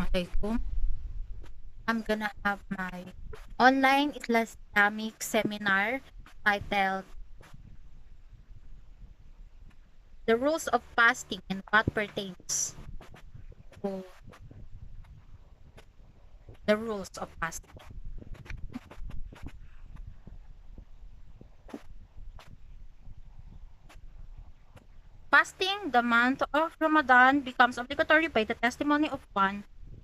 Assalamualaikum. I'm gonna have my online Islamic seminar titled The Rules of Fasting and What Pertains to the Rules of Fasting. Fasting the month of Ramadan becomes obligatory by the testimony of one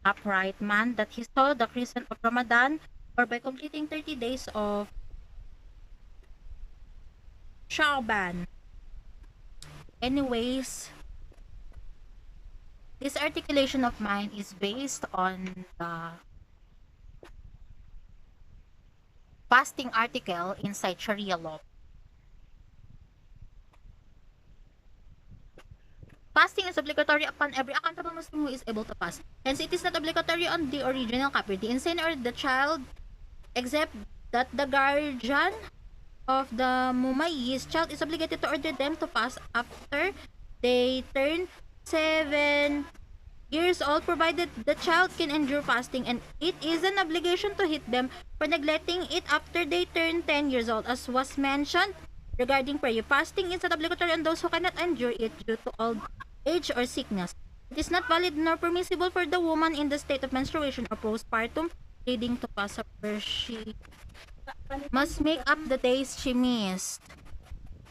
upright man that he saw the crescent of Ramadan, or by completing 30 days of Sha'ban. Anyways, this articulation of mine is based on the fasting article inside Sharia law. Fasting is obligatory upon every accountable Muslim who is able to fast. Hence, it is not obligatory on the original couple, the insane, or the child, except that the guardian of the mumayyiz child is obligated to order them to fast after they turn 7 years old, provided the child can endure fasting, and it is an obligation to hit them for neglecting it after they turn 10 years old. As was mentioned regarding prayer, fasting is not obligatory on those who cannot endure it due to old age or sickness. It is not valid nor permissible for the woman in the state of menstruation or postpartum leading to fast, where she must make up the days she missed.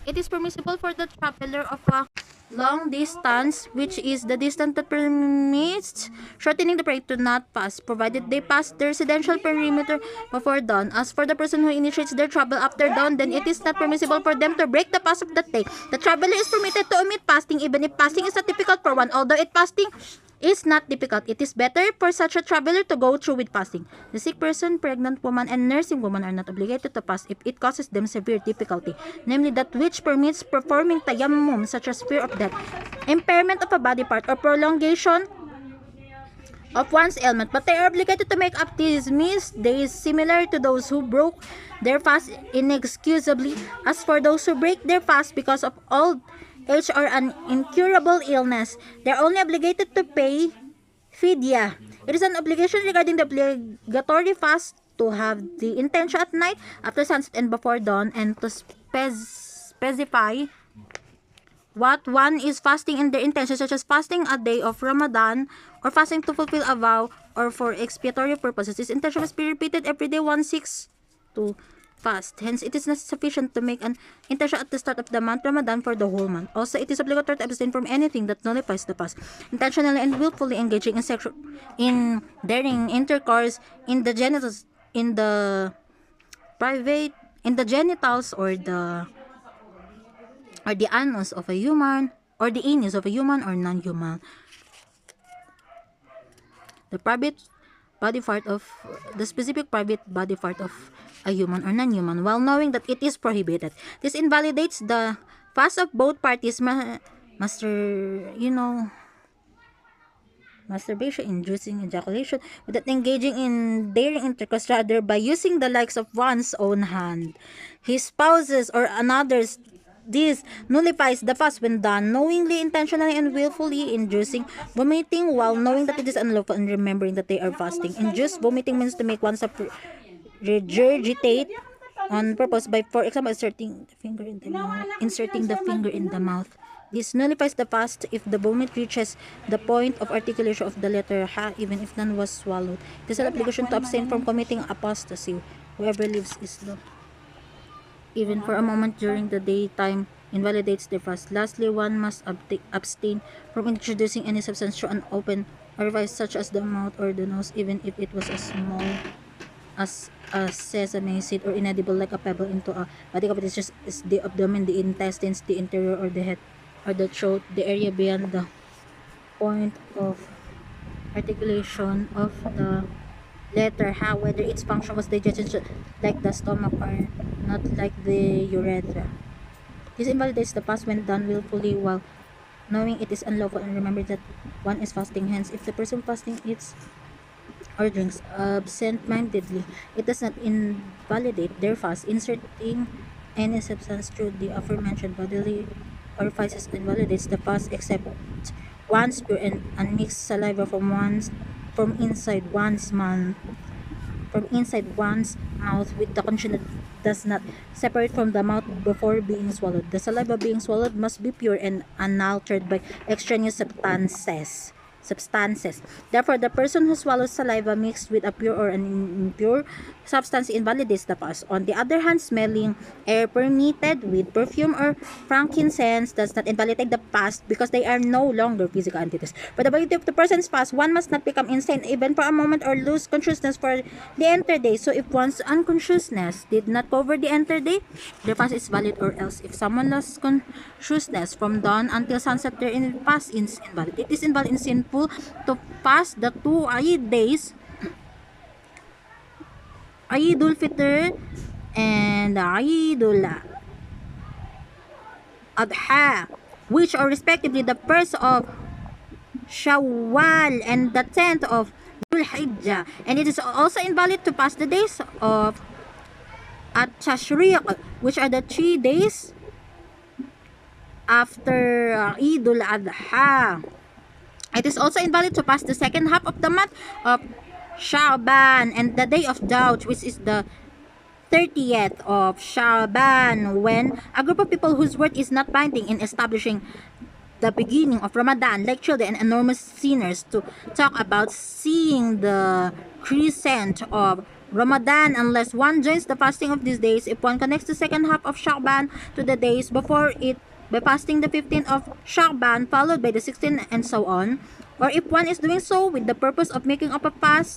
It is permissible for the traveler of a long distance, which is the distance that permits shortening the period, to not pass, provided they pass the residential perimeter before dawn. As for the person who initiates their travel after dawn, then it is not permissible for them to break the fast of that day. The traveler is permitted to omit fasting even if fasting is not difficult for one. Although it fasting is not difficult, it is better for such a traveler to go through with fasting. The sick person, pregnant woman, and nursing woman are not obligated to fast if it causes them severe difficulty, namely that which permits performing tayammum, such as fear of death, impairment of a body part, or prolongation of one's ailment. But they are obligated to make up these missed days, similar to those who broke their fast inexcusably. As for those who break their fast because of old age or an incurable illness, they are only obligated to pay fidya. It is an obligation regarding the obligatory fast to have the intention at night, after sunset, and before dawn, and to specify what one is fasting in their intention, such as fasting a day of Ramadan, or fasting to fulfill a vow, or for expiatory purposes. This intention must be repeated every day one seeks to fast. Hence, it is not sufficient to make an intention at the start of the month Ramadan for the whole month. Also, it is obligatory to abstain from anything that nullifies the fast. Intentionally and willfully engaging in daring intercourse in the genitals, in the private, in the genitals, or the anus of a human, or the anus of a human or non-human, the private body part of the specific private body part of a human or non-human, while knowing that it is prohibited. This invalidates the fast of both parties. Masturbation, inducing ejaculation, without engaging in daring intercourse, rather by using the likes of one's own hand, his spouse's, or another's. This nullifies the fast when done knowingly, intentionally, and willfully. Inducing vomiting while knowing that it is unlawful and remembering that they are fasting. Induced vomiting means to make oneself regurgitate on purpose by, for example, inserting the finger in the mouth. This nullifies the fast if the vomit reaches the point of articulation of the letter ha, even if none was swallowed. It is an obligation to abstain from committing apostasy. Whoever lives Islam, even for a moment during the daytime, invalidates their fast. Lastly, one must abstain from introducing any substance through an open orifice, such as the mouth or the nose, even if it was as small as a sesame seed, or inedible like a pebble, into a body cavity, such as the abdomen, the intestines, the interior, or the head, or the throat, the area beyond the point of articulation of the letter ha, whether its function was digestion, like the stomach, or not, like the urethra. This invalidates the fast when done willfully while knowing it is unlawful, and remember that one is fasting. Hence, if the person fasting eats or drinks absent-mindedly, it does not invalidate their fast. Inserting any substance through the aforementioned bodily orifices invalidates the fast, except one's pure and unmixed saliva from one's from inside one's mouth with the condition that does not separate from the mouth before being swallowed. The saliva being swallowed must be pure and unaltered by extraneous substances. Therefore, the person who swallows saliva mixed with a pure or an impure substance invalidates the past. On the other hand, smelling air permeated with perfume or frankincense does not invalidate the past because they are no longer physical entities. For the validity of the person's past, one must not become insane even for a moment or lose consciousness for the entire day. So if one's unconsciousness did not cover the entire day, their past is valid, or else if someone lost consciousness from dawn until sunset, their past is invalid. It is invalid and sinful to fast the 2 Eid days, Eidul Fitr and Eidul Adha, which are respectively the 1st of Shawwal and the 10th of Dhul Hijjah. And it is also invalid to fast the days of At-Tashriq, which are the 3 days after Eidul Adha. It is also invalid to fast the second half of the month of Sha'ban and the day of Daud, which is the 30th of Sha'ban, when a group of people whose word is not binding in establishing the beginning of Ramadan, like children and enormous sinners, to talk about seeing the crescent of Ramadan unless one joins the fasting of these days. If one connects the second half of Sha'ban to the days before it by fasting the 15th of Sha'ban followed by the 16th and so on, or if one is doing so with the purpose of making up a fast